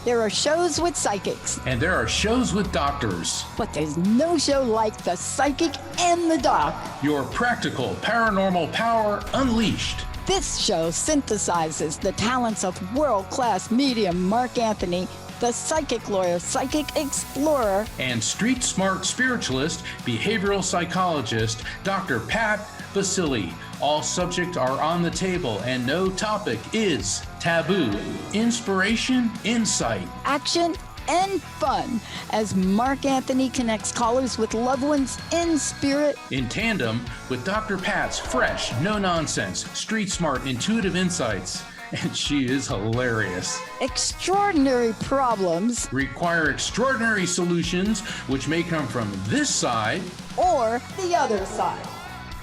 There are shows with psychics. And there are shows with doctors. But there's no show like The Psychic and the Doc. Your practical paranormal power unleashed. This show synthesizes the talents of world-class medium Mark Anthony, the psychic lawyer, psychic explorer, and street smart spiritualist, behavioral psychologist, Dr. Pat Baccili. All subjects are on the table and no topic is taboo. Inspiration, insight, action, and fun as Mark Anthony connects callers with loved ones in spirit. In tandem with Dr. Pat's fresh, no-nonsense, street smart, intuitive insights. And she is hilarious. Extraordinary problems require extraordinary solutions, which may come from this side or the other side.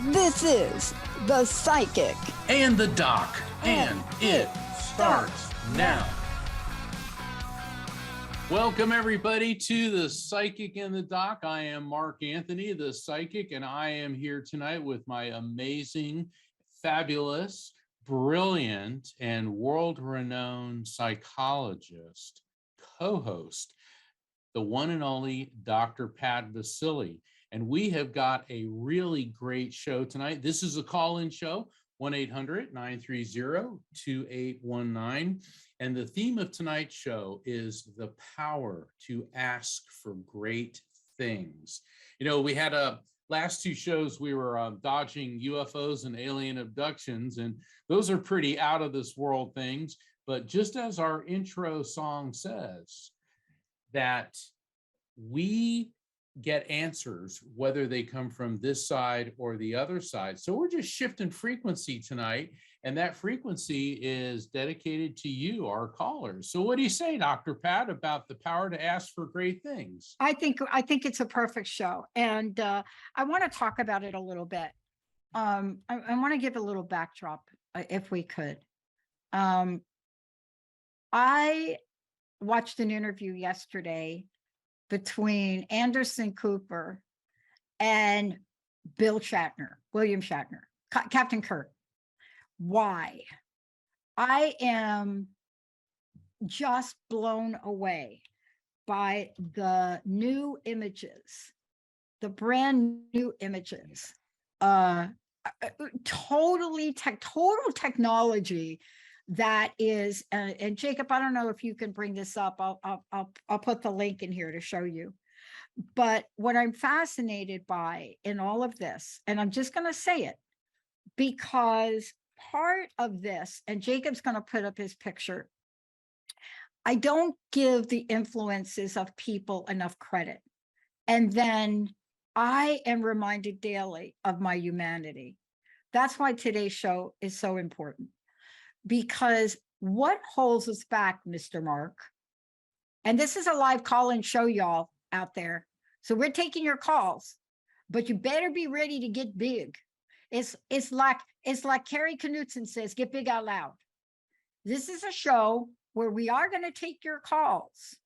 This is The Psychic and the Doc, and it starts now. Welcome everybody to The Psychic and the Doc. I am Mark Anthony, the Psychic, and I am here tonight with my amazing, fabulous, brilliant, and world-renowned psychologist, co-host, the one and only Dr. Pat Baccili. And we have got a really great show tonight. This is a call-in show, 1-800-930-2819. And the theme of tonight's show is the power to ask for great things. You know, we had last two shows, we were dodging UFOs and alien abductions, and those are pretty out of this world things. But just as our intro song says, that we get answers, whether they come from this side or the other side. So we're just shifting frequency tonight, and that frequency is dedicated to you, our callers. So what do you say, Dr. Pat, about the power to ask for great things? I think it's a perfect show, and I want to talk about it a little bit. I want to give a little backdrop, if we could. I watched an interview yesterday between Anderson Cooper and William Shatner, Captain Kirk. Why? I am just blown away by the new images, the brand new images, total technology that is, and Jacob, I don't know if you can bring this up. I'll put the link in here to show you. But what I'm fascinated by in all of this, and I'm just going to say it, because part of this, and Jacob's going to put up his picture, I don't give the influences of people enough credit. And then I am reminded daily of my humanity. That's why today's show is so important. Because what holds us back, Mr. Mark, and this is a live call-in show, y'all out there. So we're taking your calls, but you better be ready to get big. It's like Carrie Knudsen says, get big out loud. This is a show where we are going to take your calls,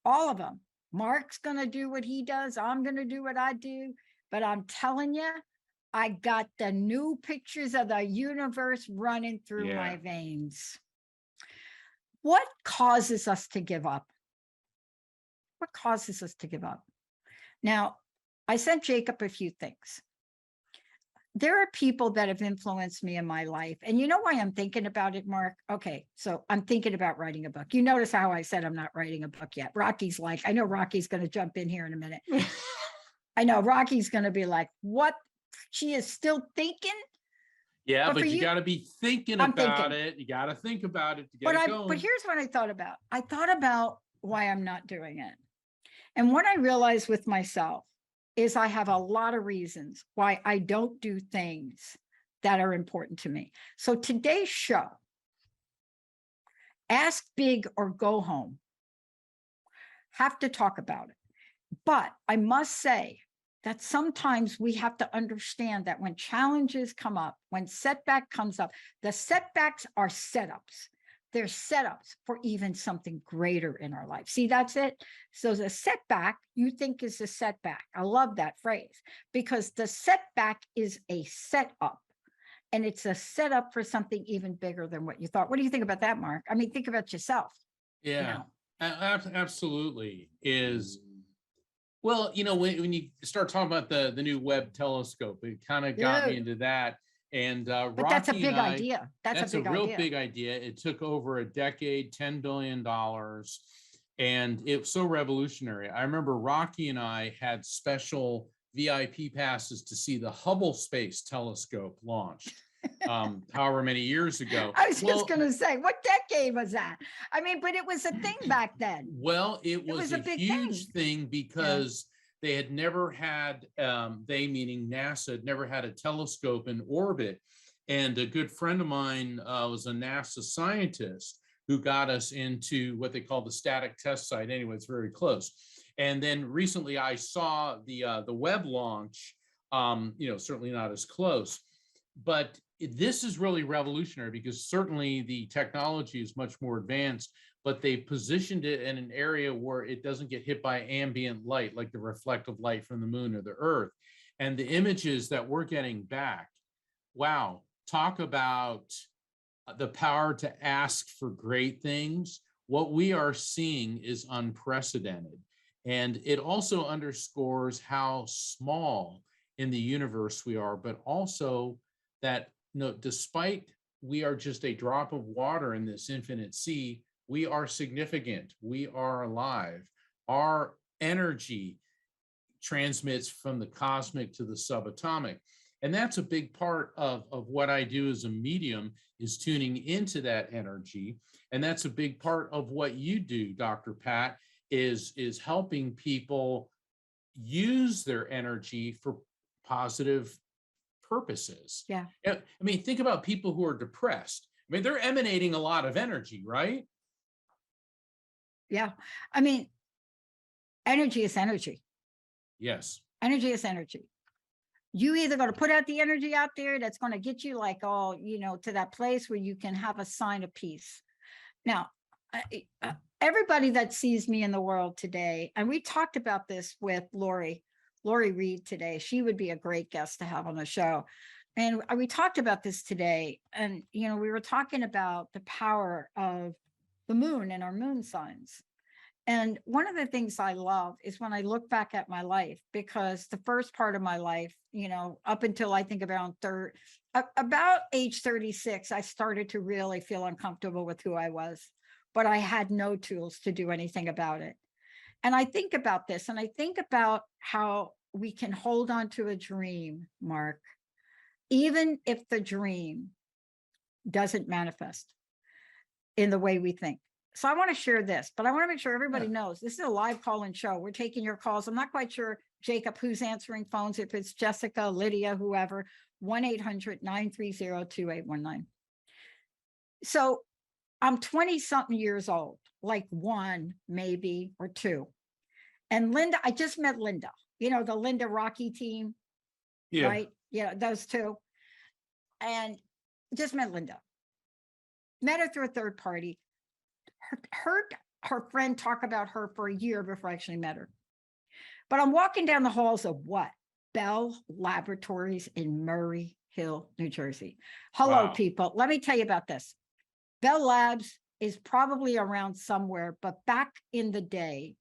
all of them. Mark's going to do what he does. I'm going to do what I do. But I'm telling you, I got the new pictures of the universe running through my veins. What causes us to give up? What causes us to give up? Now, I sent Jacob a few things. There are people that have influenced me in my life. And you know why I'm thinking about it, Mark? Okay, so I'm thinking about writing a book. You notice how I said I'm not writing a book yet. Rocky's like, I know Rocky's going to jump in here in a minute. I know Rocky's going to be like, what? She is still thinking. Yeah, but you got to be thinking about it. You got to think about it to get it going. But here's what I thought about. I thought about why I'm not doing it. And what I realized with myself is I have a lot of reasons why I don't do things that are important to me. So today's show, Ask Big or Go Home, have to talk about it. But I must say, that sometimes we have to understand that when challenges come up, when setback comes up, the setbacks are setups. They're setups for even something greater in our life. See, that's it. So the setback you think is a setback. I love that phrase, because the setback is a setup, and it's a setup for something even bigger than what you thought. What do you think about that, Mark? I mean, think about yourself. Yeah, absolutely is. Well, when you start talking about the new Webb telescope, it kind of got me into that. And But that's a Rocky and big I, idea. that's a a big real idea. big idea. It took over a decade, $10 billion, and it was so revolutionary. I remember Rocky and I had special VIP passes to see the Hubble Space Telescope launched, however many years ago. I was just going to say, what decade was that? I mean, but it was a thing back then. Well, it was a big huge thing Yeah. because they had never had, they meaning NASA, had never had a telescope in orbit. And a good friend of mine was a NASA scientist who got us into what they call the static test site. Anyway, it's very close. And then recently I saw the Webb launch, certainly not as close, but this is really revolutionary because certainly the technology is much more advanced, but they positioned it in an area where it doesn't get hit by ambient light, like the reflective light from the moon or the earth. And the images that we're getting back, wow, talk about the power to ask for great things. What we are seeing is unprecedented. And it also underscores how small in the universe we are, but also that despite we are just a drop of water in this infinite sea, we are significant. We are alive. Our energy transmits from the cosmic to the subatomic. And that's a big part of what I do as a medium, is tuning into that energy. And that's a big part of what you do, Dr. Pat, is helping people use their energy for positive purposes. Yeah. I mean, think about people who are depressed. I mean, they're emanating a lot of energy, right? Yeah. I mean, energy is energy. Yes. Energy is energy. You either got to put out the energy out there that's going to get you like to that place where you can have a sign of peace. Now, everybody that sees me in the world today, and we talked about this with Lori Reed today. She would be a great guest to have on the show. And we talked about this today. And, we were talking about the power of the moon and our moon signs. And one of the things I love is when I look back at my life, because the first part of my life, up until I think about age 36, I started to really feel uncomfortable with who I was, but I had no tools to do anything about it. And I think about this, and I think about how we can hold on to a dream, Mark, even if the dream doesn't manifest in the way we think. So I want to share this, but I want to make sure everybody knows this is a live call-in show. We're taking your calls. I'm not quite sure, Jacob, who's answering phones, if it's Jessica, Lydia, whoever, 1-800-930-2819. So I'm 20-something years old, like one, maybe, or two. And Linda, I just met Linda, the Linda Rocky team, Yeah. right? Yeah, those two. And just met Linda. Met her through a third party. Heard her friend talk about her for a year before I actually met her. But I'm walking down the halls of what? Bell Laboratories in Murray Hill, New Jersey. Hello, Wow. people. Let me tell you about this. Bell Labs is probably around somewhere, but back in the day,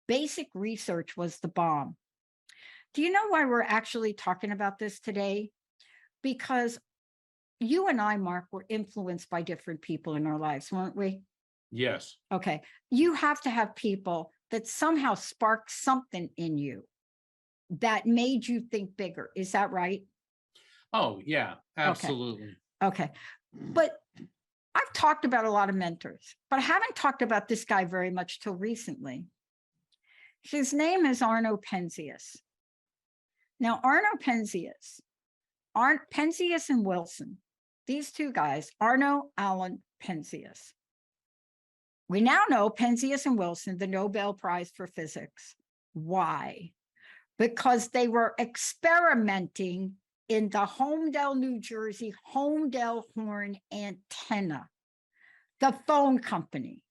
basic research was the bomb. Do you know why we're actually talking about this today? Because you and I, Mark, were influenced by different people in our lives, weren't we? Yes. Okay. You have to have people that somehow sparked something in you that made you think bigger. Is that right? Oh, yeah, absolutely. Okay. But I've talked about a lot of mentors, but I haven't talked about this guy very much till recently. His name is Arno Penzias. Now, Arno Penzias and Wilson, these two guys, Arno Allen Penzias. We now know Penzias and Wilson, the Nobel Prize for Physics. Why? because they were experimenting in the Homedale, New Jersey, Homedale Horn Antenna, the phone company.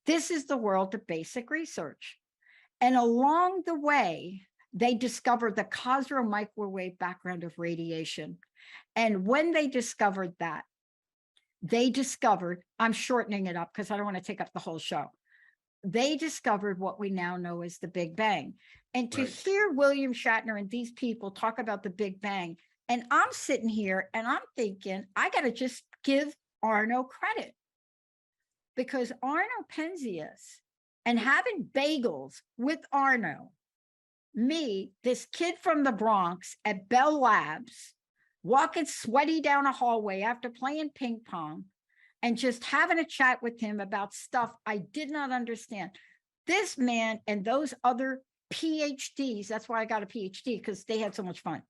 This is the world of basic research. And along the way, they discovered the Cosro microwave background of radiation. And when they discovered that, they discovered, I'm shortening it up because I don't want to take up the whole show. They discovered what we now know as the Big Bang. And to hear William Shatner and these people talk about the Big Bang, and I'm sitting here and I'm thinking, I got to just give Arno credit, because Arno Penzias and having bagels with Arno, me, this kid from the Bronx at Bell Labs, walking sweaty down a hallway after playing ping pong and just having a chat with him about stuff I did not understand. This man and those other PhDs, that's why I got a PhD, because they had so much fun.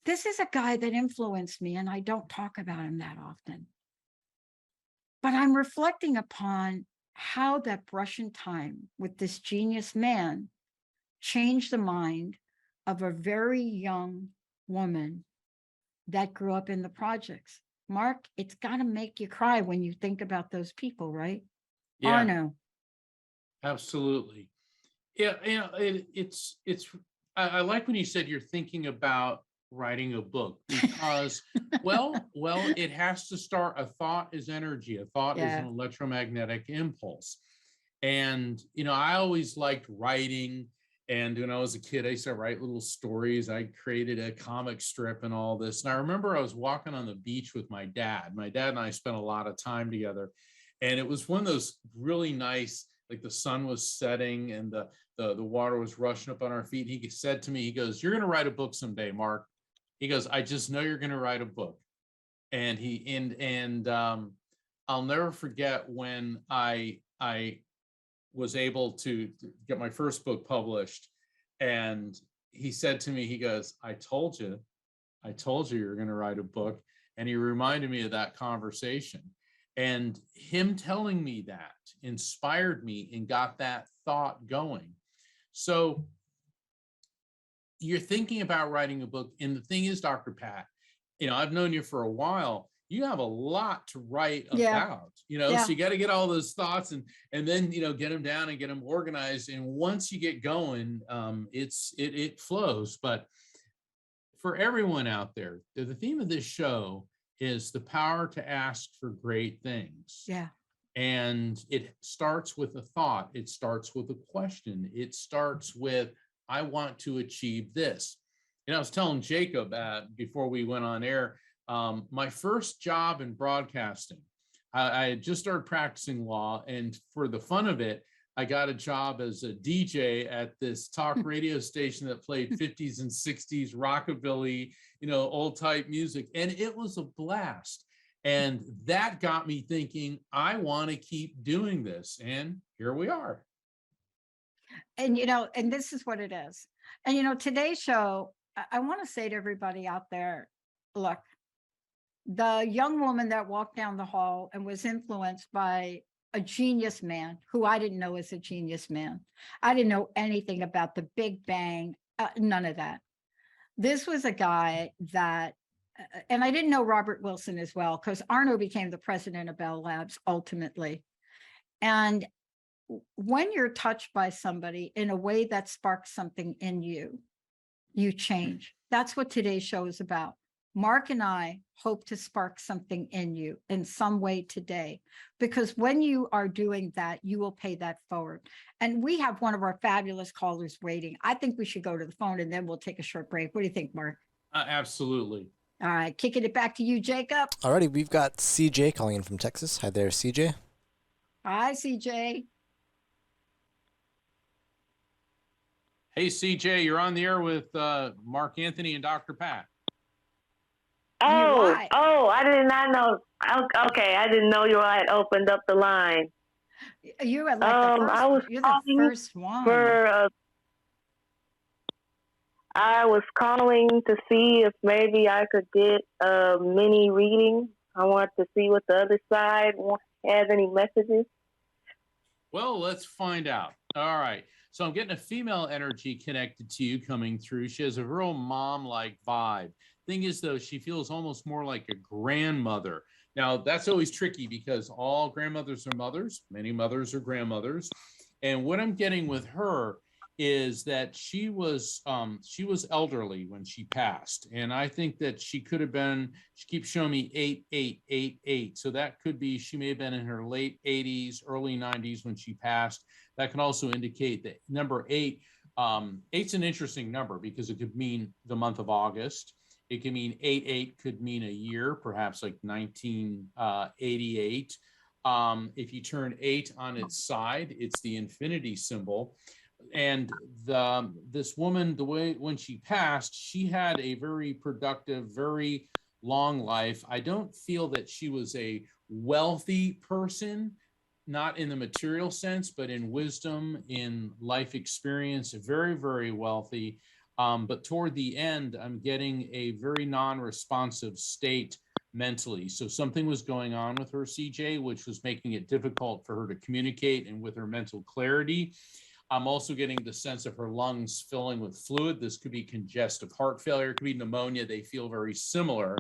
This is a guy that influenced me, and I don't talk about him that often. But I'm reflecting upon how that brush in time with this genius man changed the mind of a very young woman that grew up in the projects. Mark, it's got to make you cry when you think about those people, right? Yeah, Arno. absolutely. Yeah, I like when you said you're thinking about writing a book, because well, it has to start. A thought is energy. A thought is an electromagnetic impulse. And I always liked writing. And when I was a kid, I used to write little stories. I created a comic strip and all this. And I remember I was walking on the beach with my dad. My dad and I spent a lot of time together. And it was one of those really nice, like the sun was setting and the water was rushing up on our feet. And he said to me, he goes, "You're going to write a book someday, Mark." He goes, "I just know you're going to write a book." And I'll never forget when I was able to get my first book published. And he said to me, he goes, I told you you're going to write a book. And he reminded me of that conversation. And him telling me that inspired me and got that thought going. So you're thinking about writing a book. And the thing is, Dr. Pat, I've known you for a while. You have a lot to write about, so you got to get all those thoughts and then, get them down and get them organized. And once you get going, it flows. But for everyone out there, the theme of this show is the power to ask for great things. Yeah. And it starts with a thought. It starts with a question. It starts with, I want to achieve this. I was telling Jacob before we went on air, my first job in broadcasting, I had just started practicing law, and for the fun of it, I got a job as a DJ at this talk radio station that played 50s and 60s rockabilly, old type music. And it was a blast. And that got me thinking, I want to keep doing this. And here we are. And, and this is what it is. And, today's show, I want to say to everybody out there, look, the young woman that walked down the hall and was influenced by a genius man who I didn't know was a genius man. I didn't know anything about the Big Bang, none of that. This was a guy that, and I didn't know Robert Wilson as well, because Arno became the president of Bell Labs ultimately. And when you're touched by somebody in a way that sparks something in you, you change. That's what today's show is about. Mark and I hope to spark something in you in some way today, because when you are doing that, you will pay that forward. And we have one of our fabulous callers waiting. I think we should go to the phone and then we'll take a short break. What do you think, Mark? Absolutely. All right, kicking it back to you, Jacob. All righty, we've got CJ calling in from Texas. Hi there, CJ. Hi, CJ. Hey, CJ, you're on the air with Mark Anthony and Dr. Pat. I did not know. Okay, I didn't know you had opened up the line. You were like you're the first one. I was calling to see if maybe I could get a mini reading. I want to see what the other side has any messages. Well, let's find out. All right. So I'm getting a female energy connected to you coming through. She has a real mom-like vibe. Thing is, though, she feels almost more like a grandmother. Now, that's always tricky because all grandmothers are mothers. Many mothers are grandmothers. And what I'm getting with her is that she was elderly when she passed. And I think that she could have been, she keeps showing me 8888. So that could be, she may have been in her late 80s, early 90s when she passed. That can also indicate that number 8, eight's an interesting number because it could mean the month of August. It can mean 88 could mean a year, perhaps like 1988. If you turn 8 on its side, it's the infinity symbol. And this woman, the way when she passed, she had a very productive, very long life. I don't feel that she was a wealthy person, not in the material sense, but in wisdom, in life experience, very, very wealthy. But toward the end, I'm getting a very non-responsive state mentally. So something was going on with her, CJ, which was making it difficult for her to communicate and with her mental clarity. I'm also getting the sense of her lungs filling with fluid. This could be congestive heart failure, it could be pneumonia. They feel very similar.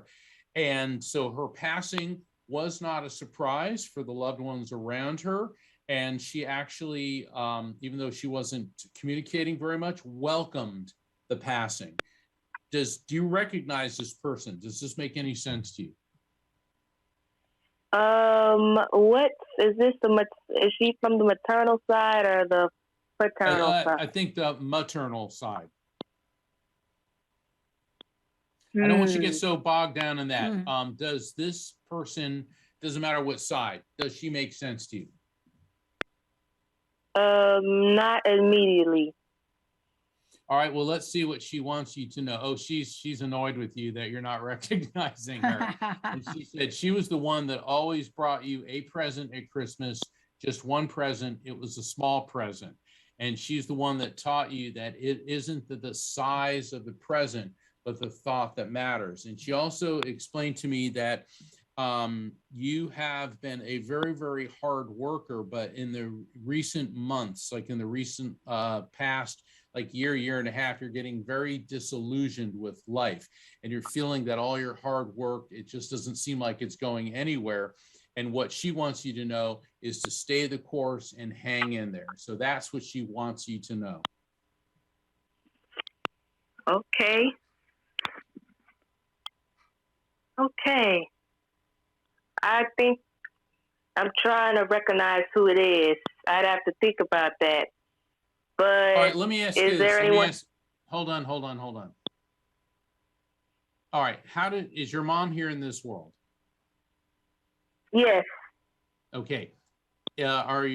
And so her passing was not a surprise for the loved ones around her. And she actually, even though she wasn't communicating very much, welcomed the passing. Do you recognize this person? Does this make any sense to you? What is this? Is she from the maternal side or the paternal side? I think the maternal side. I don't want you to get so bogged down in that. Does this person, doesn't matter what side, does she make sense to you? Not immediately. All right, well, let's see what she wants you to know. Oh, she's annoyed with you that you're not recognizing her. And she said she was the one that always brought you a present at Christmas, just one present. It was a small present. And she's the one that taught you that it isn't the size of the present, but the thought that matters. And she also explained to me that you have been a very, very hard worker, but in the recent months, like in the recent past, like year and a half, you're getting very disillusioned with life. And you're feeling that all your hard work, it just doesn't seem like it's going anywhere. And what she wants you to know is to stay the course and hang in there. So that's what she wants you to know. Okay. Okay. I think I'm trying to recognize who it is. I'd have to think about that. But all right, let me ask you is this. there anyone? Hold on. All right, is your mom here in this world? Yes. Okay. Are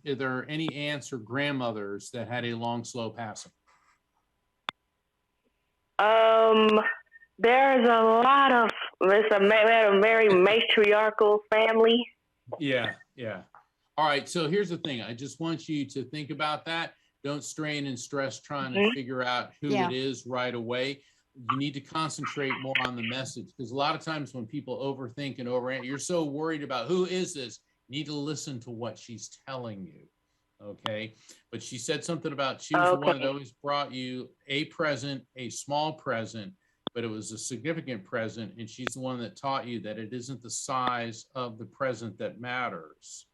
there any aunts or grandmothers that had a long, slow passing? There's a lot of, it's a very matriarchal family. Yeah. All right, so here's the thing. I just want you to think about that. Don't strain and stress trying to figure out who it is right away. You need to concentrate more on the message, because a lot of times when people overthink and overanalyze, you're so worried about who is this, you need to listen to what she's telling you. Okay. But she said something about she was the one that always brought you a present, a small present, but it was a significant present. And she's the one that taught you that it isn't the size of the present that matters.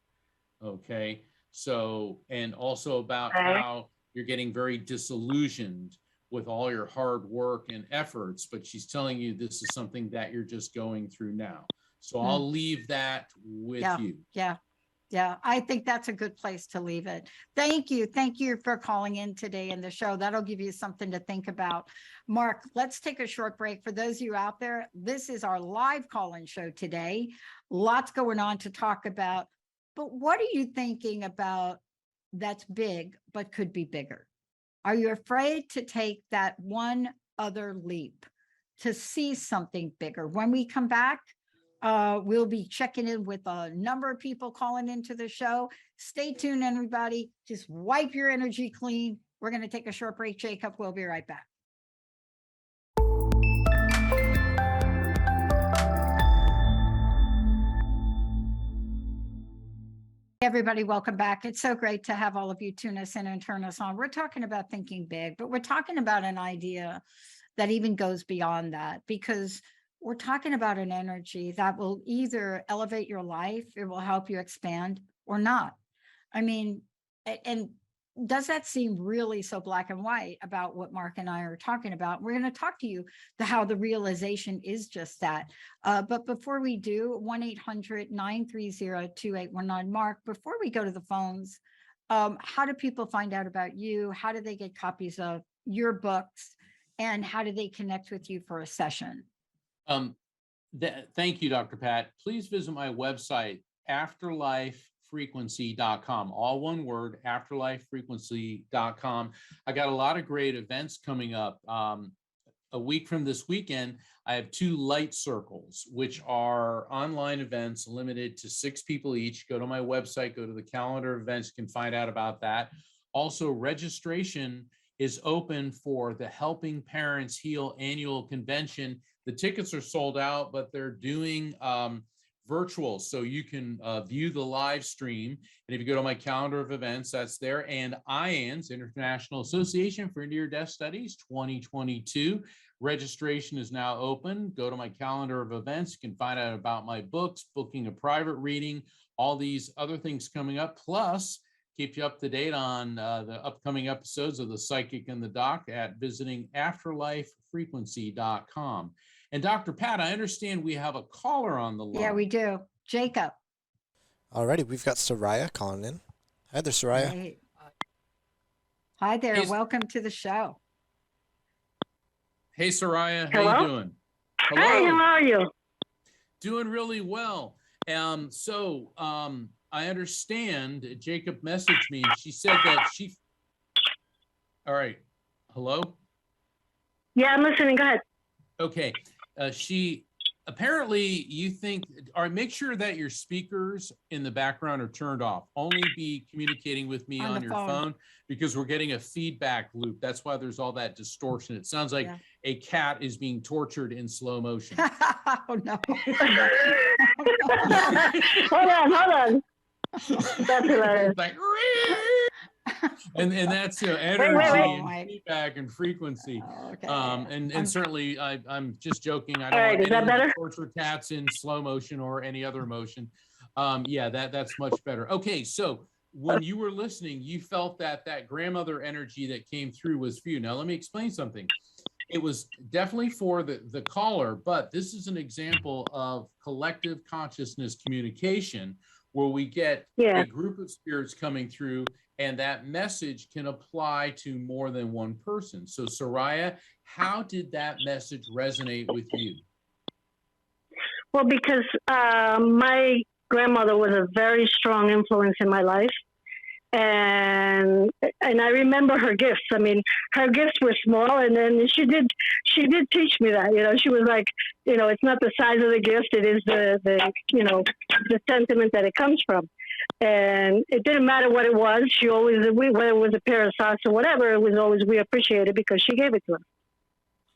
Okay. So, and also about how you're getting very disillusioned with all your hard work and efforts, but she's telling you this is something that you're just going through now. So I'll leave that with you. Yeah, I think that's a good place to leave it. Thank you for calling in today in the show. That'll give you something to think about. Mark, let's take a short break. For those of you out there, this is our live call-in show today. Lots going on to talk about, but what are you thinking about that's big, but could be bigger? Are you afraid to take that one other leap to see something bigger? When we come back, we'll be checking in with a number of people calling into the show. Stay tuned, everybody. Just wipe your energy clean. We're going to take a short break, Jacob. We'll be right back. Everybody, welcome back. It's so great to have all of you tune us in and turn us on. We're talking about thinking big, but we're talking about an idea that even goes beyond that, because we're talking about an energy that will either elevate your life, it will help you expand, or not. I mean, and does that seem really so black and white about what Mark and I are talking about? We're going to talk to you how the realization is just that. But before we do, 1-800-930-2819. Mark, before we go to the phones, how do people find out about you? How do they get copies of your books? And how do they connect with you for a session? Thank you, Dr. Pat. Please visit my website, afterlifefrequency.com. All one word, afterlifefrequency.com. I got a lot of great events coming up. A week from this weekend, I have 2 light circles, which are online events limited to 6 people each. Go to my website, go to the calendar of events, you can find out about that. Also, registration is open for the Helping Parents Heal annual convention. The tickets are sold out, but they're doing virtual, so you can view the live stream. And if you go to my calendar of events, that's there. And IANS, International Association for Near-Death Studies 2022, registration is now open. Go to my calendar of events. You can find out about my books, booking a private reading, all these other things coming up, plus keep you up to date on the upcoming episodes of The Psychic and the Doc at visiting afterlifefrequency.com. And Dr. Pat, I understand we have a caller on the line. Yeah, we do. Jacob. Alrighty, we've got Soraya calling in. Hi there, Soraya. Hey. Hi there. Hey, Welcome to the show. Hey, Soraya, Hello? how you doing? Hello. Hi, how are you? Doing really well. I understand Jacob messaged me. She said that all right. Hello? Yeah, I'm listening. Go ahead. Okay. She apparently, you think, all right, make sure that your speakers in the background are turned off. Only be communicating with me on your phone, because we're getting a feedback loop. That's why there's all that distortion. It sounds like a cat is being tortured in slow motion. Oh, no. Hold on. That's hilarious. Like, and that's energy and feedback and frequency. Okay. And certainly I'm just joking. I don't All right, want is that anyone to better? torture cats in slow motion or any other motion. Yeah, that's much better. Okay, so when you were listening, you felt that grandmother energy that came through was for you. Now let me explain something. It was definitely for the caller, but this is an example of collective consciousness communication, where we get a group of spirits coming through, and that message can apply to more than one person. So Soraya, how did that message resonate with you? Well, because my grandmother was a very strong influence in my life. And I remember her gifts. I mean, her gifts were small, and then she did teach me that. She was like, it's not the size of the gift; it is the sentiment that it comes from. And it didn't matter what it was. She always, whether it was a pair of socks or whatever, it was always, we appreciated because she gave it to us.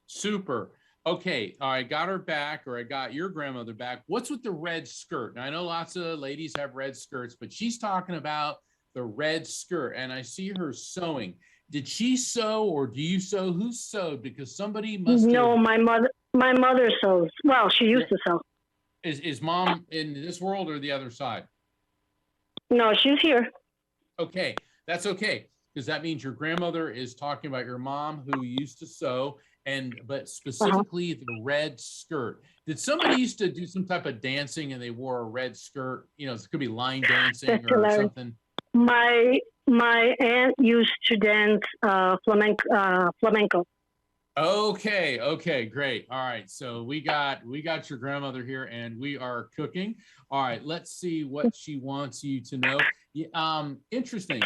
Super. Okay, I got her back, or I got your grandmother back. What's with the red skirt? Now, I know lots of ladies have red skirts, but she's talking about the red skirt, and I see her sewing. Did she sew, or do you sew? Who sewed? Because somebody must No, have... my mother sews. Well, she used to sew. Is mom in this world or the other side? No, she's here. Okay, that's okay, because that means your grandmother is talking about your mom who used to sew, but specifically the red skirt. Did somebody used to do some type of dancing and they wore a red skirt? It could be line dancing That's or hilarious. something. My aunt used to dance flamenco. Okay, great. All right, so we got your grandmother here, and we are cooking. All right, let's see what she wants you to know. Interesting.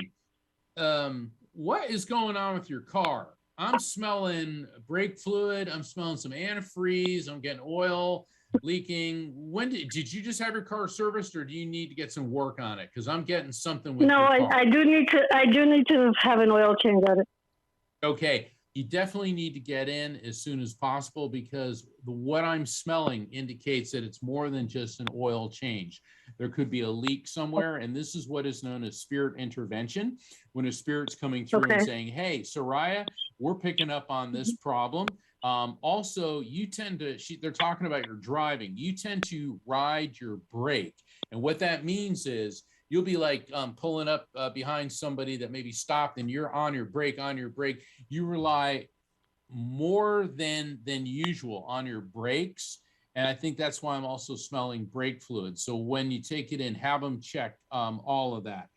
What is going on with your car? I'm smelling brake fluid. I'm smelling some antifreeze. I'm getting oil leaking. When did you just have your car serviced, or do you need to get some work on it? Because I'm getting something with your car. I do need to have an oil change on it. Okay. you definitely need to get in as soon as possible, because what I'm smelling indicates that it's more than just an oil change. There could be a leak somewhere, and this is what is known as spirit intervention, when a spirit's coming through and Okay. saying, hey, Soraya, we're picking up on this problem. Also, you tend to, they're talking about your driving, you tend to ride your brake. And what that means is you'll be like pulling up behind somebody that maybe stopped, and you're on your brake, You rely more than usual on your brakes. And I think that's why I'm also smelling brake fluid. So when you take it in, have them check all of that.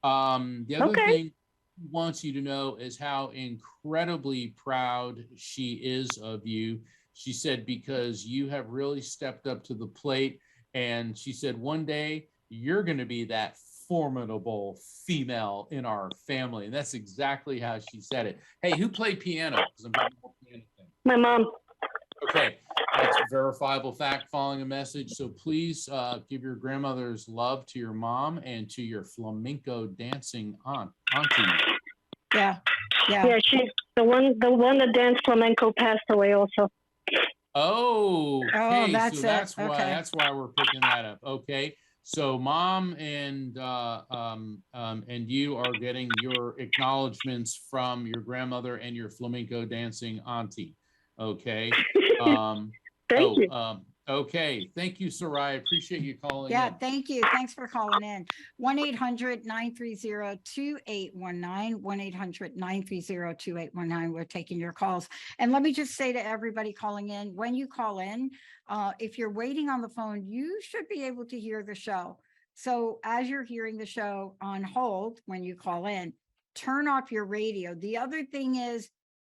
The other Okay. thing he wants you to know is how incredibly proud she is of you. She said, because you have really stepped up to the plate. And she said, one day you're going to be that formidable female in our family. And that's exactly how she said it. Hey, who played piano? Because I'm getting more piano thing. My mom. Okay, that's a verifiable fact following a message. So please give your grandmother's love to your mom and to your flamenco dancing auntie. Yeah. Yeah, she's the one that danced flamenco passed away also. Oh, okay. that's So it. that's why Okay. that's why we're picking that up. Okay. So mom and you are getting your acknowledgments from your grandmother and your flamenco dancing auntie. Okay. Thank you. Okay. Thank you, Soraya. Appreciate you calling Yeah, in. thank you. Thanks for calling in. 1-800-930-2819, 1-800-930-2819. We're taking your calls. And let me just say to everybody calling in, when you call in, if you're waiting on the phone, you should be able to hear the show. So as you're hearing the show on hold, when you call in, turn off your radio. The other thing is,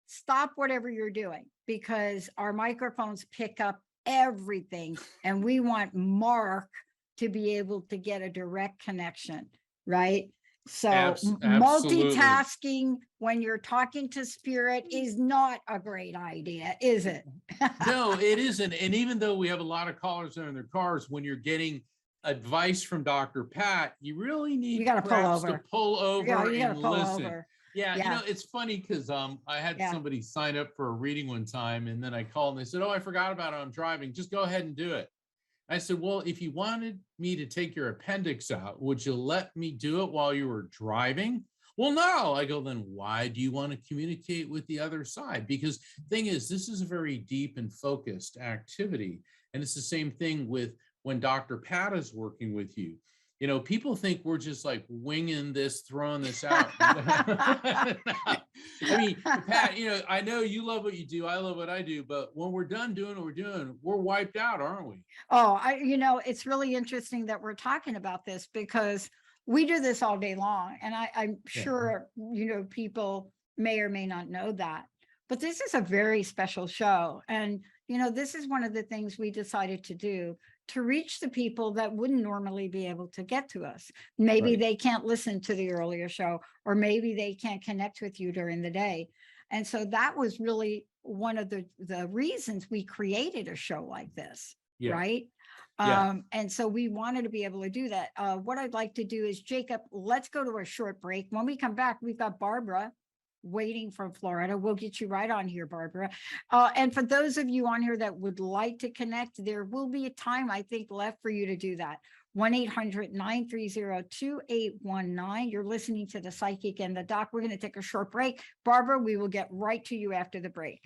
stop whatever you're doing, because our microphones pick up everything, and we want Mark to be able to get a direct connection, right? So Absolutely. multitasking when you're talking to spirit is not a great idea, is it? No, it isn't. And even though we have a lot of callers that are in their cars, when you're getting advice from Dr. Pat, you really need You got to pull perhaps to over. pull over Yeah, you got and to pull listen. over. Yeah, you Yeah. know, it's funny because I had Yeah. somebody sign up for a reading one time, and then I called and they said, oh, I forgot about it. I'm driving. Just go ahead and do it. I said, well, if you wanted me to take your appendix out, would you let me do it while you were driving? Well, no. I go, then why do you want to communicate with the other side? Because thing is, this is a very deep and focused activity. And it's the same thing with when Dr. Pat is working with you. You know, people think we're just like winging this, throwing this out. I mean, Pat, you know, I know you love what you do. I love what I do. But when we're done doing what we're doing, we're wiped out, aren't we? Oh, it's really interesting that we're talking about this, because we do this all day long. And I'm Yeah. sure, people may or may not know that, but this is a very special show. And, this is one of the things we decided to do to reach the people that wouldn't normally be able to get to us. Maybe Right. they can't listen to the earlier show, or maybe they can't connect with you during the day. And so that was really one of the reasons we created a show like this. Yeah. Right. Yeah. And so we wanted to be able to do that. What I'd like to do is, Jacob, let's go to a short break. When we come back, we've got Barbara waiting from Florida. We'll get you right on here, Barbara. And for those of you on here that would like to connect, there will be a time, I think, left for you to do that. 1-800-930-2819. You're listening to The Psychic and the Doc. We're going to take a short break. Barbara, we will get right to you after the break.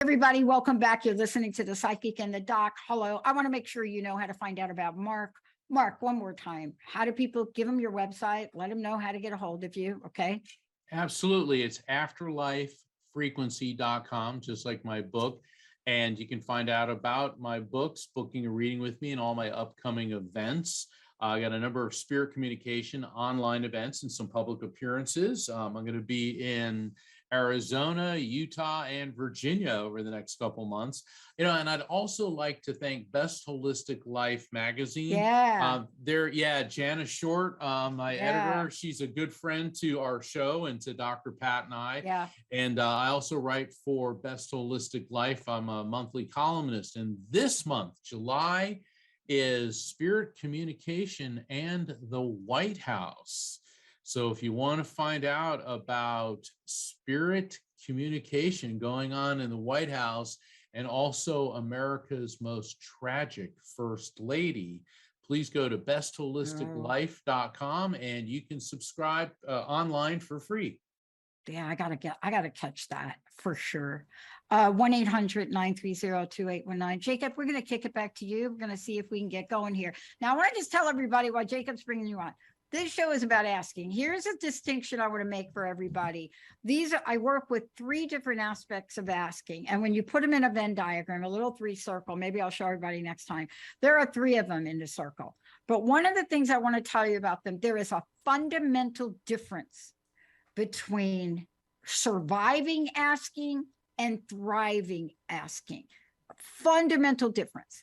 Everybody, welcome back. You're listening to The Psychic and the Doc. Hello. I want to make sure you know how to find out about Mark. Mark, one more time. How do people give them your website? Let them know how to get a hold of you. Okay. Absolutely. It's afterlifefrequency.com, just like my book. And you can find out about my books, booking a reading with me, and all my upcoming events. I got a number of spirit communication online events and some public appearances. I'm going to be in Arizona, Utah, and Virginia over the next couple months. And I'd also like to thank Best Holistic Life magazine. Yeah. Jana Short, my editor, she's a good friend to our show and to Dr. Pat and I. Yeah. And I also write for Best Holistic Life. I'm a monthly columnist. And this month, July is spirit communication and the White House. So if you want to find out about spirit communication going on in the White House and also America's most tragic first lady, please go to bestholisticlife.com and you can subscribe online for free. Yeah, I gotta catch that for sure. 1-800-930-2819. Jacob, we're gonna kick it back to you. We're gonna see if we can get going here. Now, I want to just tell everybody why Jacob's bringing you on. This show is about asking. Here's a distinction I want to make for everybody. I work with 3 different aspects of asking. And when you put them in a Venn diagram, a little 3 circle, maybe I'll show everybody next time. There are 3 of them in the circle. But one of the things I want to tell you about them, there is a fundamental difference between surviving asking and thriving asking. Fundamental difference.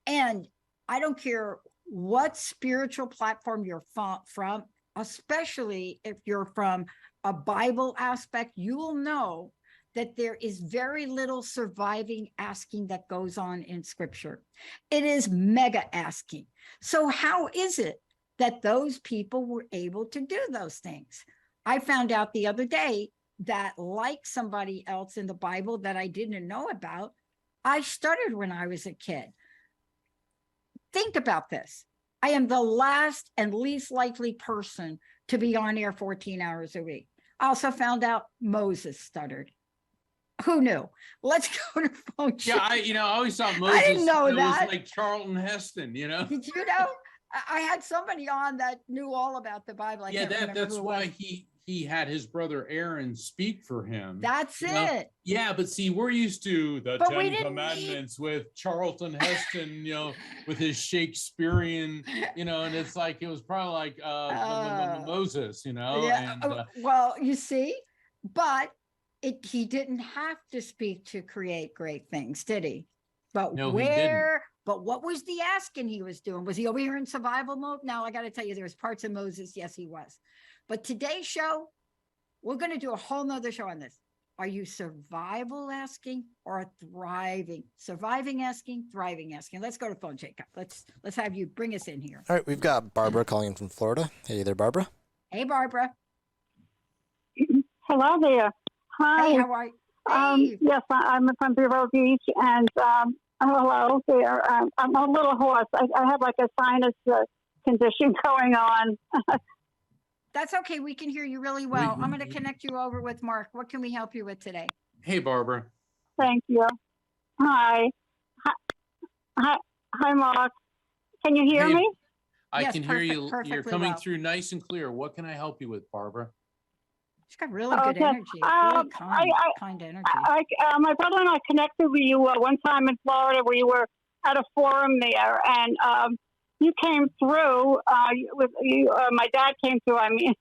And I don't care what spiritual platform you're from, especially if you're from a Bible aspect, you will know that there is very little surviving asking that goes on in scripture. It is mega asking. So how is it that those people were able to do those things? I found out the other day that, like somebody else in the Bible that I didn't know about, I stuttered when I was a kid. Think about this. I am the last and least likely person to be on air 14 hours a week. I also found out Moses stuttered. Who knew? Let's go to phone. Yeah, I always thought Moses I didn't know that. was like Charlton Heston, Did you know? I had somebody on that knew all about the Bible. I can't remember that's who it why was. he had his brother Aaron speak for him. That's You know? it. Yeah, but see, we're used to the But we 10 didn't Commandments with Charlton Heston, with his Shakespearean, and it's like, it was probably like Moses, Yeah. and Well, you see, but he didn't have to speak to create great things, did he? But No, he didn't. But what was the asking he was doing? Was he over here in survival mode? Now, I got to tell you, there's parts of Moses. Yes, he was. But today's show, we're going to do a whole nother show on this. Are you survival asking or thriving? Surviving asking, thriving asking. Let's go to phone, Jacob. Let's have you bring us in here. All right, we've got Barbara calling in from Florida. Hey there, Barbara. Hey, Barbara. Hello there. Hi. Hey, how are you? Hey. Yes, I'm from Vero Beach, and hello there. I'm a little hoarse. I have like a sinus condition going on. That's okay. We can hear you really well. I'm going to connect you over with Mark. What can we help you with today? hey, Barbara. Thank you. Hi. Hi, Mark. Can you hear Hey, me? I Yes, can hear you. You're perfectly coming well. through nice and clear. What can I help you with, Barbara? She's got really good Okay. energy. Really kind energy. My brother and I connected with you one time in Florida. We were at a forum there, and you came through. My dad came through. I mean,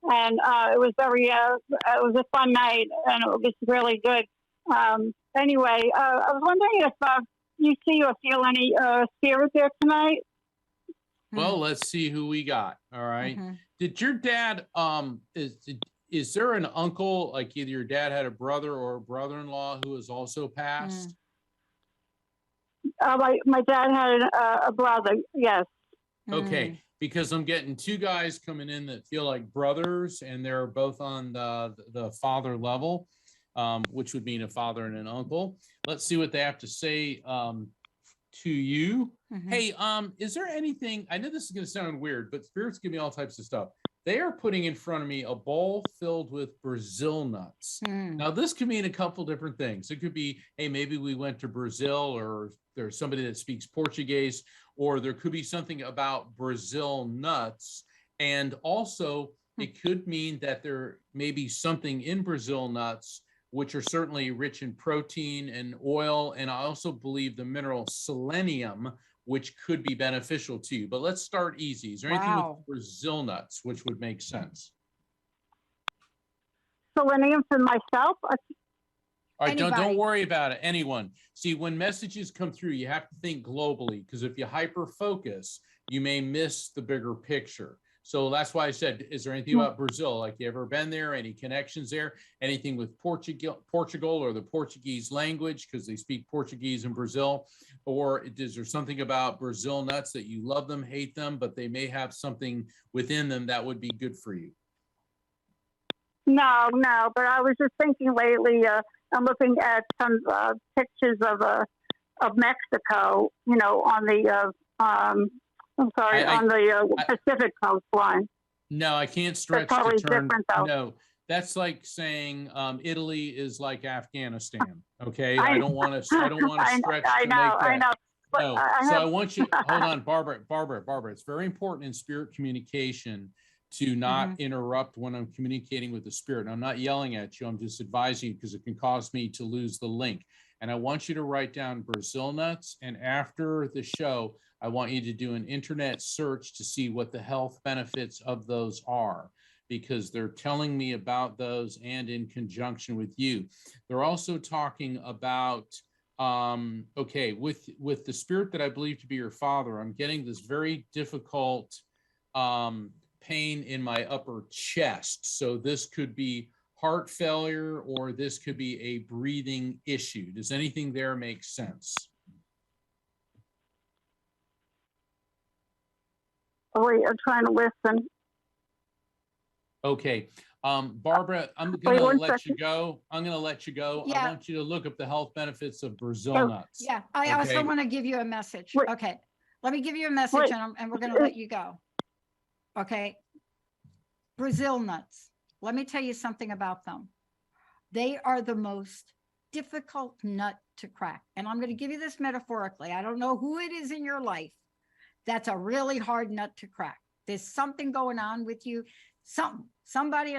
and it was it was a fun night, and it was really good. Anyway, I was wondering if you see or feel any spirit there tonight. Well, let's see who we got. All right. Mhm. Did your dad, is there an uncle, like either your dad had a brother or a brother-in-law who has also passed? My dad had a brother. Yes. Okay, because I'm getting 2 guys coming in that feel like brothers, and they're both on the father level, which would mean a father and an uncle. Let's see what they have to say to you. Hey, is there anything, I know this is going to sound weird, but spirits give me all types of stuff. They are putting in front of me a bowl filled with Brazil nuts. Now, this could mean a couple different things. It could be, hey, maybe we went to Brazil, or there's somebody that speaks Portuguese, or there could be something about Brazil nuts. And also, it could mean that there may be something in Brazil nuts, which are certainly rich in protein and oil. And I also believe the mineral selenium, which could be beneficial to you. But let's start easy. Is there anything with Brazil nuts, which would make sense? Selenium for myself? All right, don't worry about it. Anyone. See, when messages come through, you have to think globally, because if you hyper focus, you may miss the bigger picture. So that's why I said, is there anything about Brazil? Like, you ever been there? Any connections there? Anything with Portugal or the Portuguese language, because they speak Portuguese in Brazil? Or is there something about Brazil nuts that you love them, hate them, but they may have something within them that would be good for you? No, no. But I was just thinking lately. I'm looking at some pictures of Mexico. You know, on the I'm sorry, on the Pacific coastline. No, I can't stretch the term. No, that's like saying Italy is like Afghanistan. Okay, I don't want to stretch to make that. I know. But No, I want you. Hold on, Barbara. It's very important in spirit communication to not interrupt when I'm communicating with the spirit. And I'm not yelling at you. I'm just advising you, because it can cause me to lose the link. And I want you to write down Brazil nuts. And after the show, I want you to do an internet search to see what the health benefits of those are, because they're telling me about those, and in conjunction with you. They're also talking about, okay, with the spirit that I believe to be your father, I'm getting this very difficult pain in my upper chest. So this could be heart failure, or this could be a breathing issue. Does anything there make sense? Wait, I'm trying to listen. Okay. Barbara, I'm going to let you go. I'm going to let you go. Yeah. I want you to look up the health benefits of Brazil nuts. Yeah, I also want to give you a message. Okay, let me give you a message, and we're going to let you go. Okay. Brazil nuts. Let me tell you something about them. They are the most difficult nut to crack. And I'm going to give you this metaphorically. I don't know who it is in your life that's a really hard nut to crack. There's something going on with you. Somebody,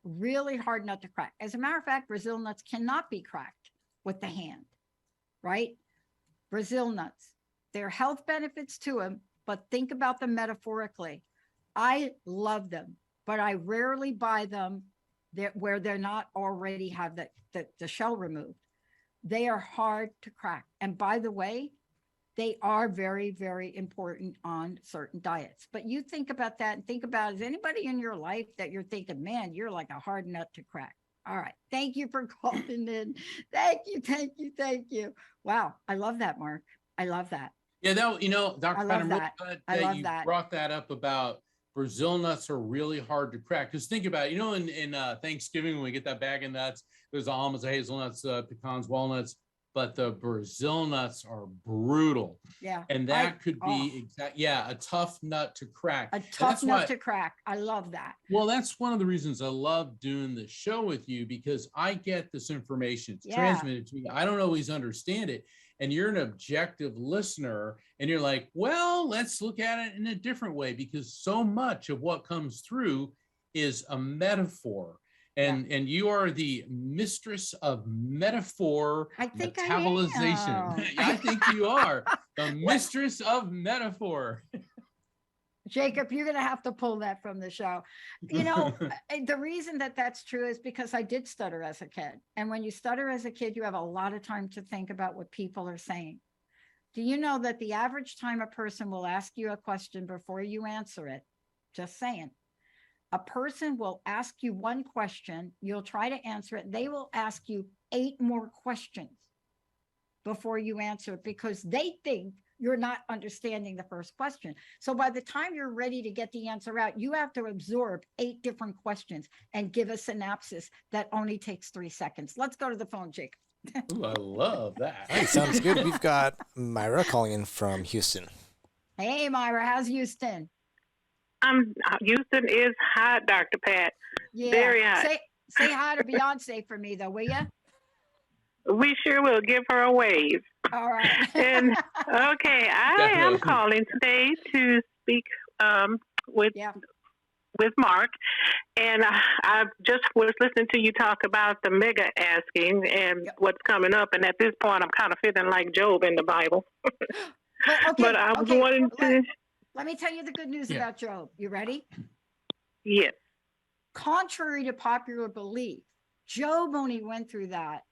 really hard nut to crack. As a matter of fact, Brazil nuts cannot be cracked with the hand, right? Brazil nuts, there are health benefits to them, but think about them metaphorically. I love them, but I rarely buy them where they're not already have the shell removed. They are hard to crack. And by the way, they are very, very important on certain diets. But you think about that and think about, is anybody in your life that you're thinking, man, you're like a hard nut to crack? All right. Thank you for calling in. Thank you. Wow. I love that, Mark. I love that. Yeah, that, you know, Dr. Pat, I'm really glad that you that. brought that up about Brazil nuts are really hard to crack. Because think about it, you know, in Thanksgiving, when we get that bag of nuts, there's almonds, hazelnuts, pecans, walnuts. But the Brazil nuts are brutal. Yeah. And that could be a tough nut to crack. A tough nut to crack. I love that. Well, that's one of the reasons I love doing the show with you, because I get this information. It's transmitted to me. I don't always understand it. And you're an objective listener, and you're like, well, let's look at it in a different way, because so much of what comes through is a metaphor. And you are the mistress of metaphor metabolization. I think you are the mistress of metaphor. Jacob, you're going to have to pull that from the show. You know, the reason that that's true is because I did stutter as a kid. And when you stutter as a kid, you have a lot of time to think about what people are saying. Do you know that the average time a person will ask you a question before you answer it? Just saying. A person will ask you one question, you'll try to answer it. They will ask you 8 more questions before you answer it, because they think you're not understanding the first question. So by the time you're ready to get the answer out, you have to absorb 8 different questions and give a synopsis that only takes 3 seconds. Let's go to the phone, Jake. Ooh, I love that. Hey, sounds good. We've got Myra calling in from Houston. Hey, Myra, how's Houston? Houston is hot, Dr. Pat. Yeah. Very hot. Say hi to Beyonce for me, though, will you? We sure will. Give her a wave. All right. And okay, I am calling today to speak with Mark, and I just was listening to you talk about the mega asking and what's coming up, and at this point, I'm kind of feeling like Job in the Bible. But I was wanting to. Let me tell you the good news about Job. You ready? Yes. Contrary to popular belief, Job only went through that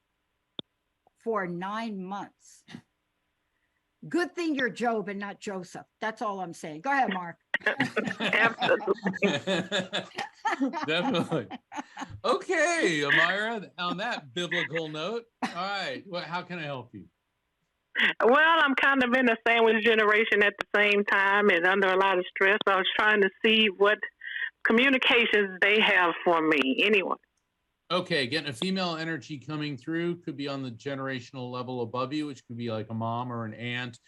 for 9 months. Good thing you're Job and not Joseph. That's all I'm saying. Go ahead, Mark. Absolutely. Definitely. Okay, Amira, on that biblical note, all right, well, how can I help you? Well, I'm kind of in a sandwich generation at the same time and under a lot of stress. I was trying to see what communications they have for me. Anyway. Okay, getting a female energy coming through could be on the generational level above you, which could be like a mom or an aunt.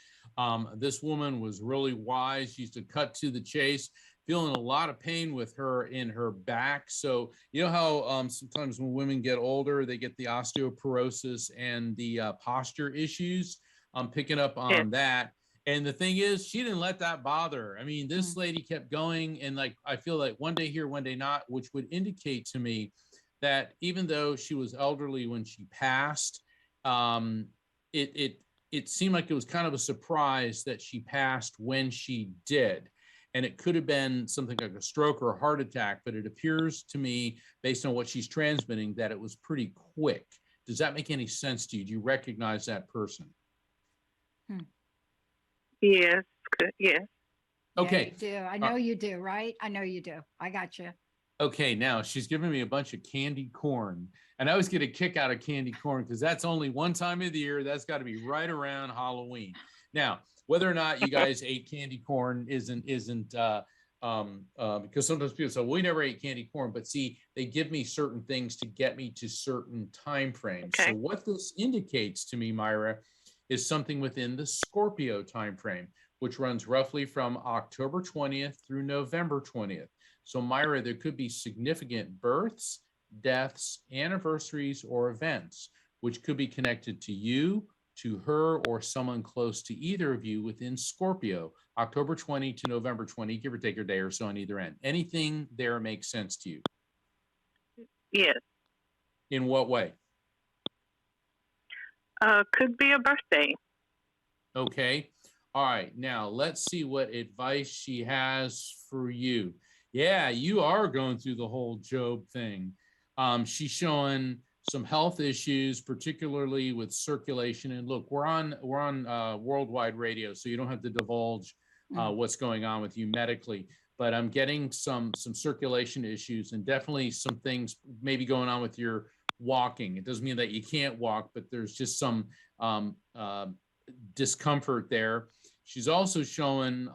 This woman was really wise. She used to cut to the chase, feeling a lot of pain with her in her back. So you know how sometimes when women get older, they get the osteoporosis and the posture issues. I'm picking up on that. And the thing is, she didn't let that bother her. I mean, this lady kept going, and like I feel like one day here, one day not, which would indicate to me that even though she was elderly when she passed, it seemed like it was kind of a surprise that she passed when she did. And it could have been something like a stroke or a heart attack, but it appears to me, based on what she's transmitting, that it was pretty quick. Does that make any sense to you? Do you recognize that person? Yes. Good. Yes. Okay. Yeah, you do. I know you do, right? I know you do. I got you. Okay, now she's giving me a bunch of candy corn, and I always get a kick out of candy corn because that's only one time of the year. That's got to be right around Halloween. Now, whether or not you guys ate candy corn isn't because sometimes people say, well, we never ate candy corn, but see, they give me certain things to get me to certain time frames. Okay. So what this indicates to me, Myra, is something within the Scorpio time frame, which runs roughly from October 20th through November 20th. So Myra, there could be significant births, deaths, anniversaries, or events, which could be connected to you, to her, or someone close to either of you within Scorpio, October 20 to November 20, give or take a day or so on either end. Anything there makes sense to you? Yes. In what way? Could be a birthday. Okay. All right. Now let's see what advice she has for you. Yeah, you are going through the whole Job thing. She's showing some health issues, particularly with circulation. And look, we're on worldwide radio, so you don't have to divulge what's going on with you medically. But I'm getting some circulation issues, and definitely some things maybe going on with your walking. It doesn't mean that you can't walk, but there's just some discomfort there. She's also showing.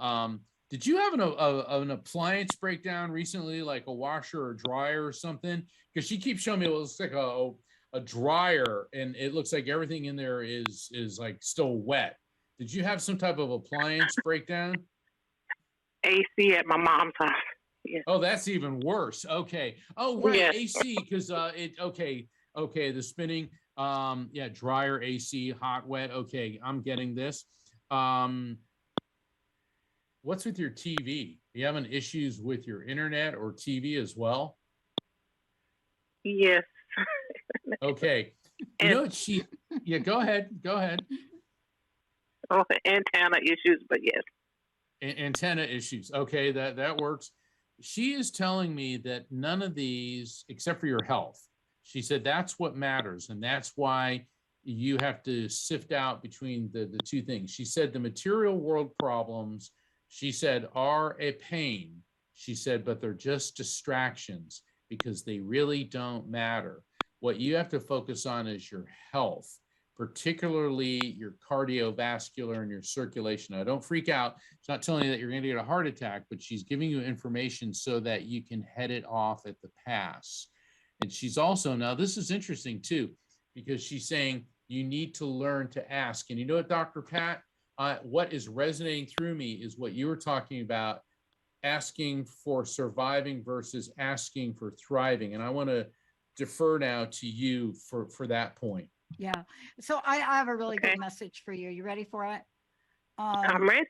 Did you have an appliance breakdown recently, like a washer or dryer or something? Because she keeps showing me it looks like a dryer, and it looks like everything in there is like still wet. Did you have some type of appliance breakdown? AC at my mom's house. Yeah. Oh, that's even worse. Okay. Oh, right. Yes. AC, because okay. The spinning, yeah, dryer, AC, hot, wet. Okay, I'm getting this. What's with your TV? Are you having issues with your internet or TV as well? Yes. Okay. You know what yeah, go ahead. Oh, antenna issues, but yes. Antenna issues. Okay, that works. She is telling me that none of these, except for your health, she said that's what matters. And that's why you have to sift out between the two things. She said the material world problems, she said, are a pain. She said, but they're just distractions because they really don't matter. What you have to focus on is your health, particularly your cardiovascular and your circulation. Now, don't freak out. It's not telling you that you're going to get a heart attack, but she's giving you information so that you can head it off at the pass. And she's also, now this is interesting too, because she's saying you need to learn to ask. And you know what, Dr. Pat? What is resonating through me is what you were talking about, asking for surviving versus asking for thriving. And I want to defer now to you for that point. Yeah. So I have a really good message for you. You ready for it? I'm ready.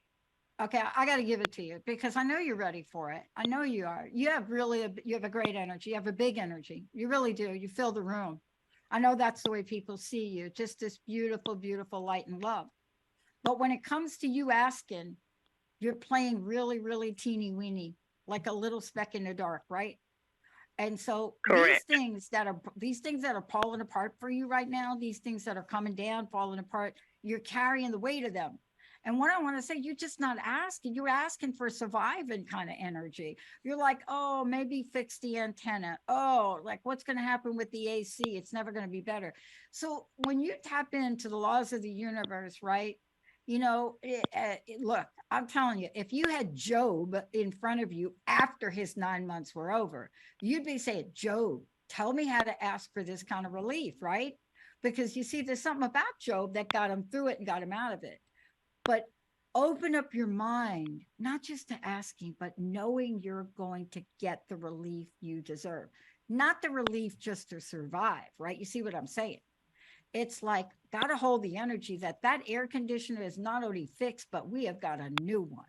Okay, I got to give it to you because I know you're ready for it. I know you are. You have a great energy. You have a big energy. You really do. You fill the room. I know that's the way people see you, just this beautiful, beautiful light and love. But when it comes to you asking, you're playing really, really teeny weeny, like a little speck in the dark, right? And so these things that are falling apart for you right now, these things that are coming down, falling apart, you're carrying the weight of them. And what I want to say, you're just not asking, you're asking for surviving kind of energy. You're like, oh, maybe fix the antenna. Oh, like what's going to happen with the AC? It's never going to be better. So when you tap into the laws of the universe, right? You know, look, I'm telling you, if you had Job in front of you after his 9 months were over, you'd be saying, Job, tell me how to ask for this kind of relief, right? Because you see, there's something about Job that got him through it and got him out of it. But open up your mind, not just to asking, but knowing you're going to get the relief you deserve. Not the relief just to survive, right? You see what I'm saying? It's like, got to hold the energy that air conditioner is not only fixed, but we have got a new one.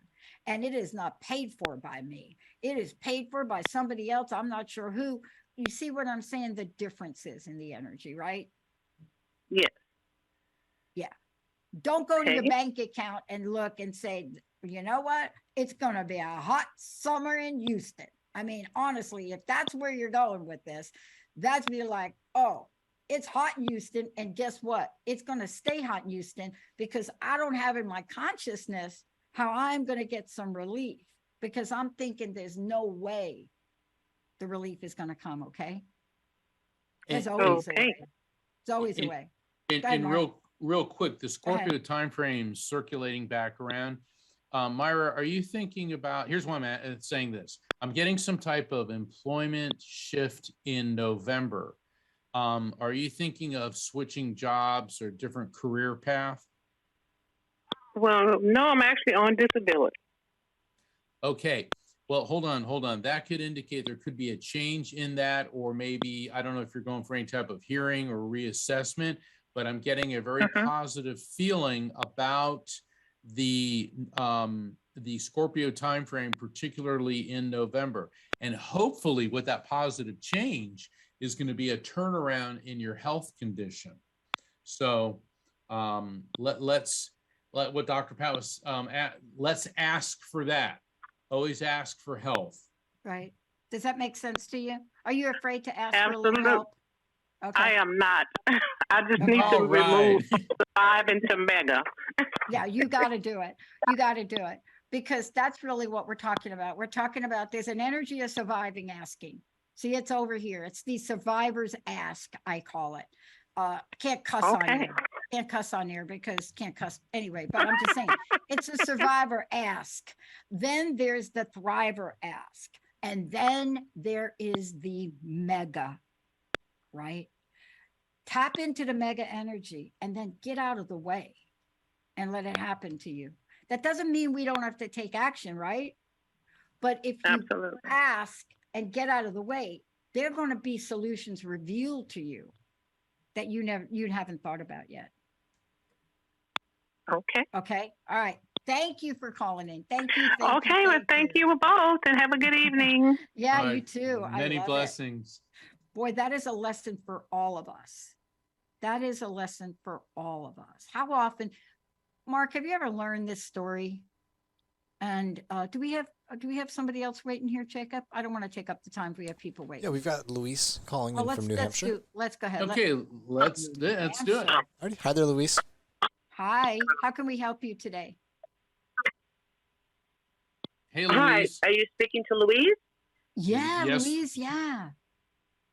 And it is not paid for by me. It is paid for by somebody else. I'm not sure who. You see what I'm saying? The differences in the energy, right? Yes. Yeah. Don't go to your bank account and look and say, you know what? It's going to be a hot summer in Houston. I mean, honestly, if that's where you're going with this, that's be like, oh, it's hot in Houston. And guess what? It's going to stay hot in Houston because I don't have in my consciousness how I'm going to get some relief, because I'm thinking there's no way the relief is going to come. Okay. There's always a way. There's always a way. And real quick, the Scorpio time frame circulating back around. Myra, are you thinking about, here's why I'm saying this. I'm getting some type of employment shift in November. Are you thinking of switching jobs or different career path? Well, no, I'm actually on disability. Okay. Well, hold on. That could indicate there could be a change in that, or maybe, I don't know if you're going for any type of hearing or reassessment, but I'm getting a very positive feeling about the Scorpio timeframe, particularly in November. And hopefully with that positive change is going to be a turnaround in your health condition. So let's let what Dr. Pat was let's ask for that. Always ask for health. Right. Does that make sense to you? Are you afraid to ask Absolutely. for a little help? Okay. I am not. I just need to remove survive into mega. Yeah, you got to do it. You got to do it, because that's really what we're talking about. We're talking about there's an energy of surviving asking. See, it's over here. It's the survivor's ask, I call it. I can't cuss on air. Can't cuss on air because can't cuss anyway, but I'm just saying it's a survivor ask. Then there's the thriver ask. And then there is the mega, right? Tap into the mega energy and then get out of the way and let it happen to you. That doesn't mean we don't have to take action, right? But if you ask and get out of the way, there are going to be solutions revealed to you that you haven't thought about yet. Okay. Okay. All right. Thank you for calling in. Thank you. Thank you both, and have a good evening. Yeah, you too. Many blessings. Boy, that is a lesson for all of us. That is a lesson for all of us. How often, Mark, have you ever learned this story? And do we have somebody else waiting here, Jacob? I don't want to take up the time. We have people waiting. Yeah, we've got Luis calling in from New Hampshire. Let's go ahead. Okay, let's do it. Alrighty. Hi there, Luis. Hi. How can we help you today? Hey, Louise. Hi, are you speaking to Louise? Yeah, yes. Louise, yeah.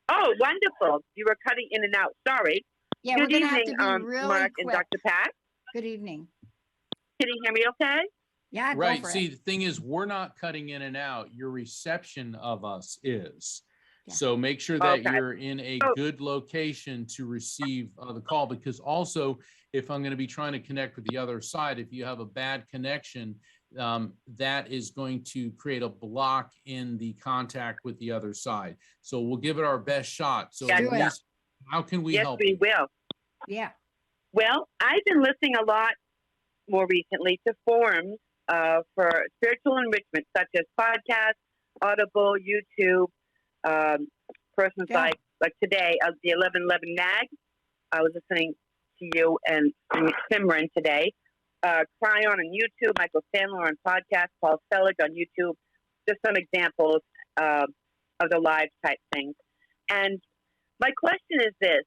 Oh, wonderful. You were cutting in and out. Sorry. Yeah, Good evening, have to be really Mark quick. And Dr. Pat. Good evening. Can you hear me okay? Yeah, right. See, the thing is, we're not cutting in and out. Your reception of us is. Yeah. So make sure that you're in a good location to receive the call, because also if I'm going to be trying to connect with the other side, if you have a bad connection, that is going to create a block in the contact with the other side. So we'll give it our best shot. So Louise, how can we help? Yes, we will. Yeah. Well, I've been listening a lot more recently to forums for spiritual enrichment, such as podcasts, Audible, YouTube, persons like today, the 1111 NAG. I was listening to you and Simran today. Cryon on YouTube, Michael Sandler on podcast, Paul Selig on YouTube. Just some examples of the live type things. And my question is this.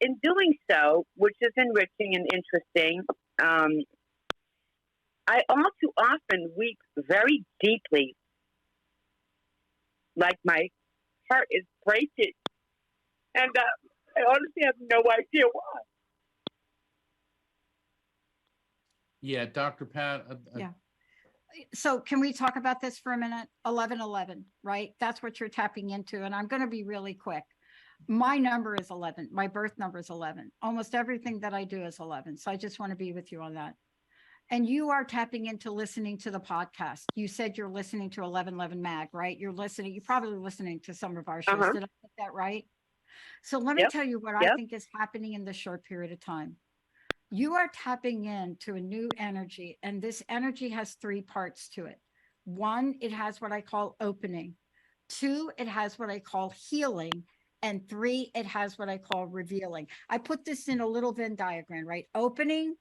In doing so, which is enriching and interesting, I all too often weep very deeply, like my heart is breaking, and I honestly have no idea why. Yeah, Dr. Pat. Yeah. So can we talk about this for a minute? 1111, right? That's what you're tapping into. And I'm going to be really quick. My number is 11. My birth number is 11. Almost everything that I do is 11. So I just want to be with you on that. And you are tapping into listening to the podcast. You said you're listening to 1111 Mag, right? You're probably listening to some of our shows. Did I get that right? So let me tell you what I think is happening in this short period of time. You are tapping into a new energy, and this energy has 3 parts to it. 1, it has what I call opening. 2, it has what I call healing. And 3, it has what I call revealing. I put this in a little Venn diagram, right? Opening,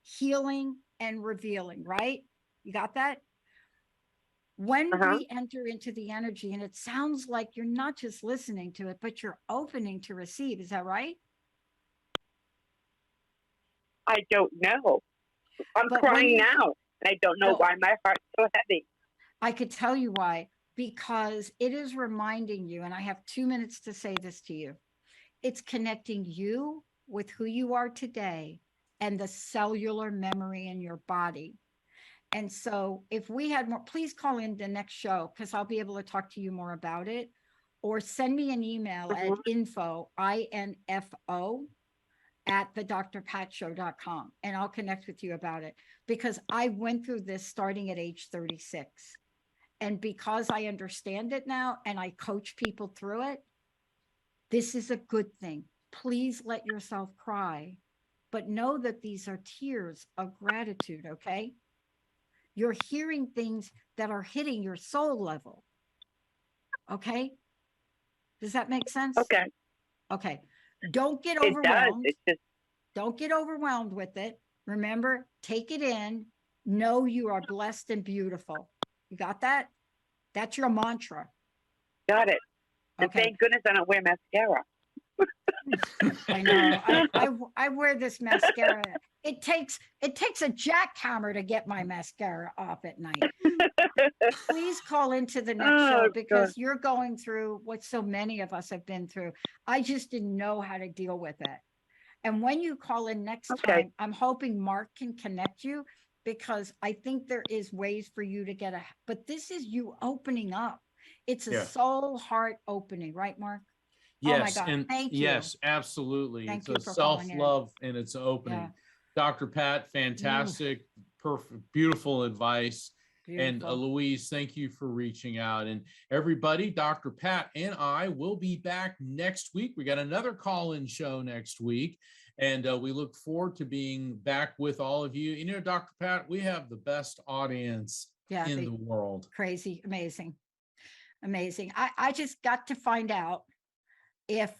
healing, and revealing, right? You got that? When we enter into the energy, and it sounds like you're not just listening to it, but you're opening to receive. Is that right? I don't know. I'm crying now. I don't know why my heart's so heavy. I could tell you why. Because it is reminding you, and I have 2 minutes to say this to you. It's connecting you with who you are today and the cellular memory in your body. And so if we had more, please call in the next show because I'll be able to talk to you more about it, or send me an email at info, I-N-F-O, at thedrpatshow.com, and I'll connect with you about it, because I went through this starting at age 36. And because I understand it now and I coach people through it, this is a good thing. Please let yourself cry, but know that these are tears of gratitude, okay? You're hearing things that are hitting your soul level, okay? Does that make sense? Okay. Okay. Don't get overwhelmed. It does. Don't get overwhelmed with it. Remember, take it in. Know you are blessed and beautiful. You got that? That's your mantra. Got it. And Okay. thank goodness I don't wear mascara. I know. I wear this mascara. It takes a jackhammer to get my mascara off at night. Please call into the next show because you're going through what so many of us have been through. I just didn't know how to deal with it. And when you call in next time, I'm hoping Mark can connect you, because I think there is ways for you to get but this is you opening up. It's a soul heart opening, right, Mark? Yes. Oh my God. And thank you. yes, absolutely. Thank it's you a for calling in. self-love and it's opening. Yeah. Dr. Pat, fantastic, perfect, beautiful advice. And Louise, thank you for reaching out. And everybody, Dr. Pat and I will be back next week. We got another call-in show next week. And we look forward to being back with all of you. You know, Dr. Pat, we have the best audience in the world. Crazy, amazing, amazing. I just got to find out if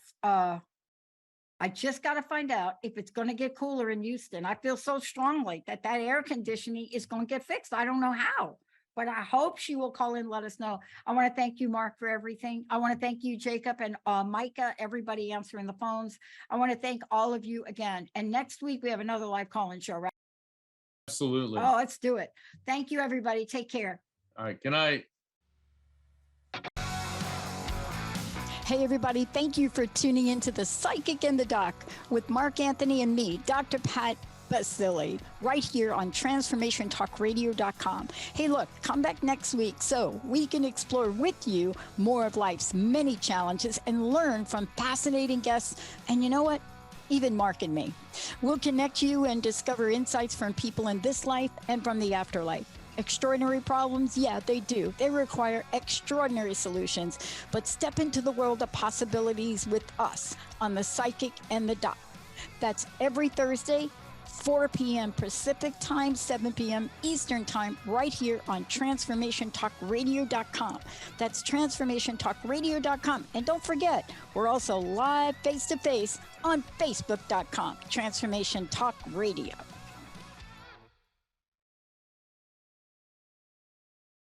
it's going to get cooler in Houston. I feel so strongly that air conditioning is going to get fixed. I don't know how, but I hope she will call in and let us know. I want to thank you, Mark, for everything. I want to thank you, Jacob, and Micah, everybody answering the phones. I want to thank all of you again. And next week, we have another live call-in show, right? Absolutely. Oh, let's do it. Thank you, everybody. Take care. All right. Good night. Hey, everybody. Thank you for tuning into The Psychic and the Doc with Mark Anthony and me, Dr. Pat Baccili, right here on TransformationTalkRadio.com. Hey, look, come back next week so we can explore with you more of life's many challenges and learn from fascinating guests. And you know what? Even Mark and me. We'll connect you and discover insights from people in this life and from the afterlife. Extraordinary problems? Yeah, they do. They require extraordinary solutions. But step into the world of possibilities with us on The Psychic and the Doc. That's every Thursday, 4 p.m. Pacific time, 7 p.m. Eastern time, right here on TransformationTalkRadio.com. That's TransformationTalkRadio.com. And don't forget, we're also live face-to-face on Facebook.com, Transformation Talk Radio.